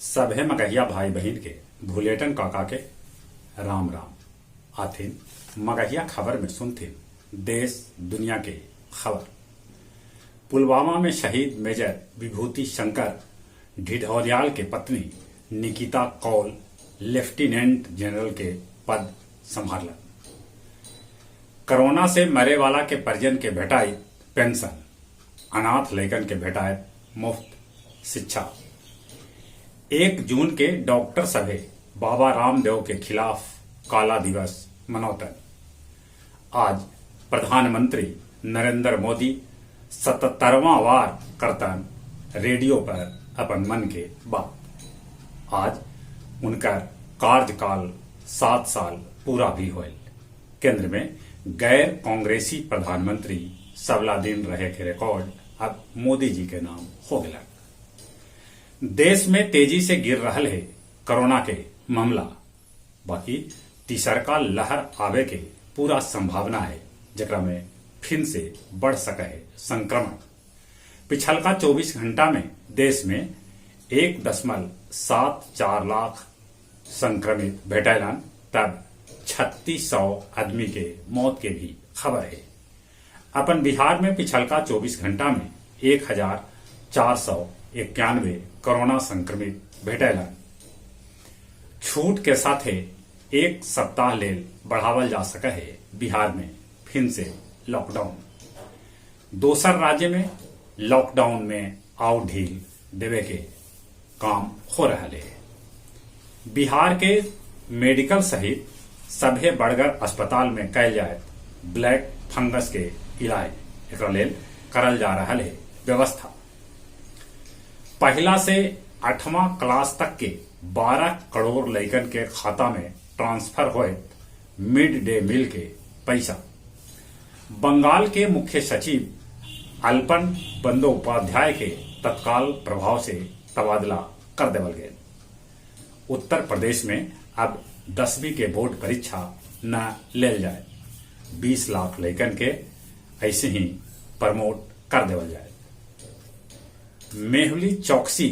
सभे मगहिया भाई बहन के भूलेटन काका के राम राम आथिन मगहिया खबर में सुनथिन देश दुनिया के खबर। पुलवामा में शहीद मेजर विभूति शंकर ढिढोरियाल के पत्नी निकिता कौल लेफ्टिनेंट जनरल के पद संभालन। कोरोना से मरे वाला के परिजन के भेटाई पेंशन, अनाथ लैकन के भेटाए मुफ्त शिक्षा। 1 जून के डॉक्टर सभे बाबा रामदेव के खिलाफ काला दिवस मनौतन। आज प्रधानमंत्री नरेंद्र मोदी 77वां वार करतन रेडियो पर अपन मन के बात। आज उनकर कार्यकाल 7 साल पूरा भी होल। केंद्र में गैर कांग्रेसी प्रधानमंत्री सबला दिन रहे के रिकॉर्ड अब मोदी जी के नाम हो गया। देश में तेजी से गिर रहा है कोरोना के मामला, बाकी तीसरका लहर आवे के पूरा संभावना है, जकरा में फिर से बढ़ सके है संक्रमण। पिछलका 24 घंटा में देश में 1.74 लाख संक्रमित भेटैलन, तब 3600 आदमी के मौत के भी खबर है। अपन बिहार में पिछलका 24 घंटा में 1491 कोरोना संक्रमित भेटैलन। छूट के साथ 1 सप्ताह लेल बढ़ावल जा सके है बिहार में फिर से लॉकडाउन। दोसर राज्य में लॉकडाउन में आउ ढील देवे के काम हो रहा है। बिहार के मेडिकल सहित सभे बड़गर अस्पताल में कैल जाए ब्लैक फंगस के इलाज एकरा लेल करल जा रहा है व्यवस्था। पहला से 8वां क्लास तक के 12 करोड़ लैकन के खाता में ट्रांसफर होए मिड डे मील के पैसा। बंगाल के मुख्य सचिव अल्पन बंदोपाध्याय के तत्काल प्रभाव से तबादला कर देवल गए। उत्तर प्रदेश में अब 10वीं के बोर्ड परीक्षा न लेल जाए। 20 लाख लैकन के ऐसे ही प्रमोट कर देवल जाए। मेहुली चौकसी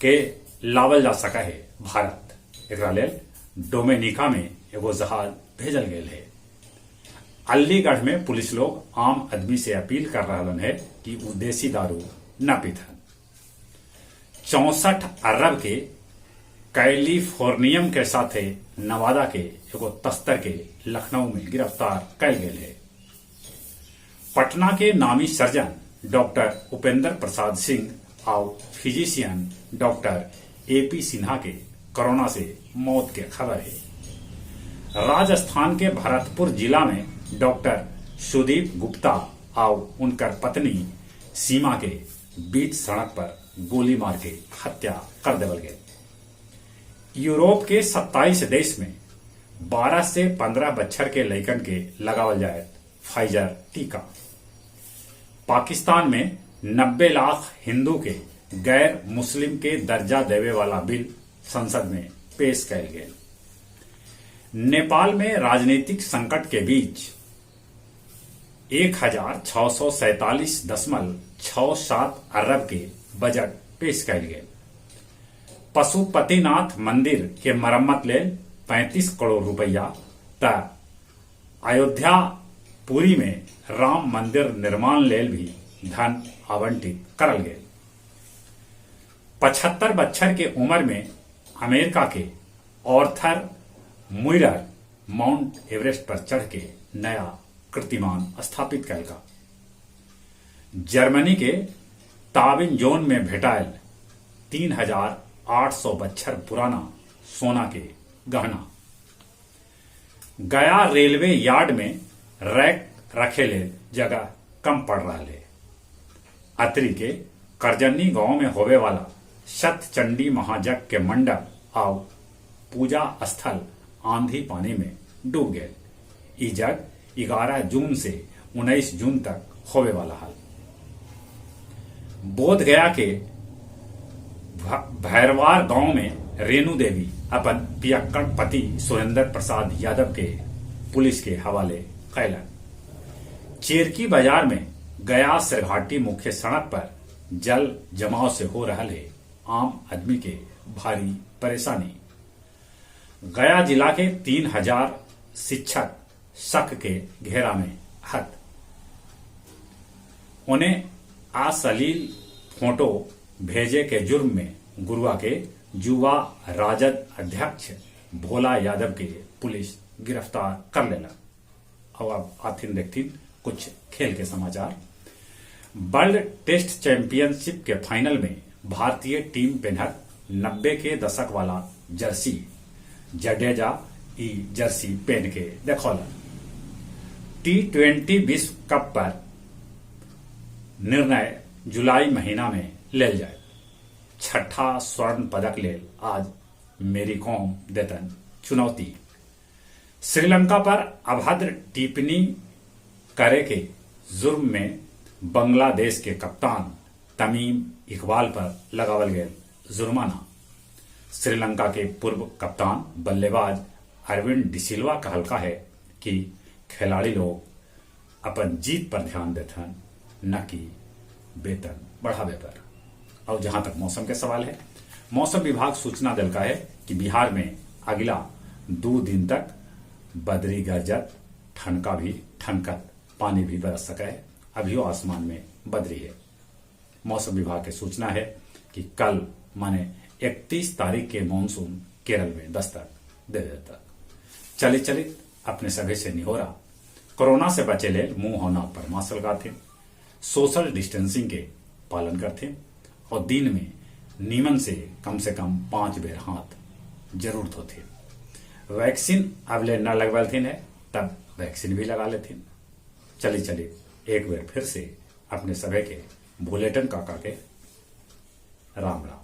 के लावल जा सका है भारत, एकरा लेल डोमिनिका में एगो जहाज भेजल गए है। अलीगढ़ में पुलिस लोग आम आदमी से अपील कर रहा है कि वो देसी दारू न पीथन। 64 अरब के कैलिफोर्नियम के साथ नवादा के एगो तस्कर के लखनऊ में गिरफ्तार कैल गए है। पटना के नामी सर्जन डॉक्टर उपेंद्र प्रसाद सिंह और फिजिशियन डॉक्टर AP सिन्हा के कोरोना से मौत के खबर है। राजस्थान के भरतपुर जिला में डॉक्टर सुदीप गुप्ता और उनकर पत्नी सीमा के बीच सड़क पर गोली मार के हत्या कर देवल गए। यूरोप के 27 देश में 12 से 15 बच्चर के लैकन के लगावल जाए फाइजर टीका। पाकिस्तान में 90 लाख हिंदू के गैर मुस्लिम के दर्जा देवे वाला बिल संसद में पेश कैल गए। नेपाल में राजनीतिक संकट के बीच 1647.67 अरब के बजट पेश कैल गए। पशुपतिनाथ मंदिर के मरम्मत लेल 35 करोड़ रुपया, त अयोध्या पुरी में राम मंदिर निर्माण लेल भी धन आवंटित करल गए। 75 बच्चर के उम्र में अमेरिका के ऑर्थर मुइरर माउंट एवरेस्ट पर चढ़ के नया कीर्तिमान स्थापित करेगा। जर्मनी के ताबिन जोन में भेटायल 3800 बच्चर पुराना सोना के गहना। गया रेलवे यार्ड में रैक रखे ले जगह कम पड़ रहा है। अतरी के करजन्नी गांव में होवे वाला शतचंडी महायज्ञ के मंडप और पूजा स्थल आंधी पानी में डूब गए। ई यज्ञ 11 जून से 19 जून तक होवे वाला है। बोध गया के भैरवार गांव में रेणु देवी अपन पियक्कड़ पति सुरेंद्र प्रसाद यादव के पुलिस के हवाले कैलन। चेरकी बाजार में गया सरघाटी मुख्य सड़क पर जल जमाव से हो रहा है आम आदमी के भारी परेशानी। गया जिला के 3000 शिक्षक शक के घेरा में हद। उन्हें अश्लील फोटो भेजे के जुर्म में गुरुआ के युवा राजद अध्यक्ष भोला यादव के पुलिस गिरफ्तार कर लेना। अब आथिन देखथिन कुछ खेल के समाचार। वर्ल्ड टेस्ट चैंपियनशिप के फाइनल में भारतीय टीम पेनहत 90 के दशक वाला जर्सी जडेजा ई जर्सी पहन के देखौलन। T20 विश्व कप पर निर्णय जुलाई महीना में लेल जाए। छठा स्वर्ण पदक लेल आज मेरी कॉम देतन चुनौती। श्रीलंका पर अभद्र टिप्पणी करे के जुर्म में बांग्लादेश के कप्तान तमीम इकबाल पर लगावल गया जुर्माना। श्रीलंका के पूर्व कप्तान बल्लेबाज अरविंद डिसिल्वा कहलका है कि खिलाड़ी लोग अपन जीत पर ध्यान देते न कि वेतन बढ़ावे पर। और जहां तक मौसम के सवाल है, मौसम विभाग सूचना दिलका है कि बिहार में अगला 2 दिन तक बदरी गरजत, ठनका भी ठनकत, पानी भी बरस सका है। अभी आसमान में बदरी है। मौसम विभाग की सूचना है कि कल माने 31 तारीख के मानसून केरल में दस्तक दे देता। चलित चलित अपने सभी से निहोरा, कोरोना से बचे ले मुंह होना पर मास्क लगाते, सोशल डिस्टेंसिंग के पालन करते और दिन में नीमन से कम 5 बेर हाथ जरूरत होते। वैक्सीन अबले न लगवाल थी तब वैक्सीन भी लगा लेते। चली एक बेर फिर से अपने सभी के बुलेटिन काका के राम राम।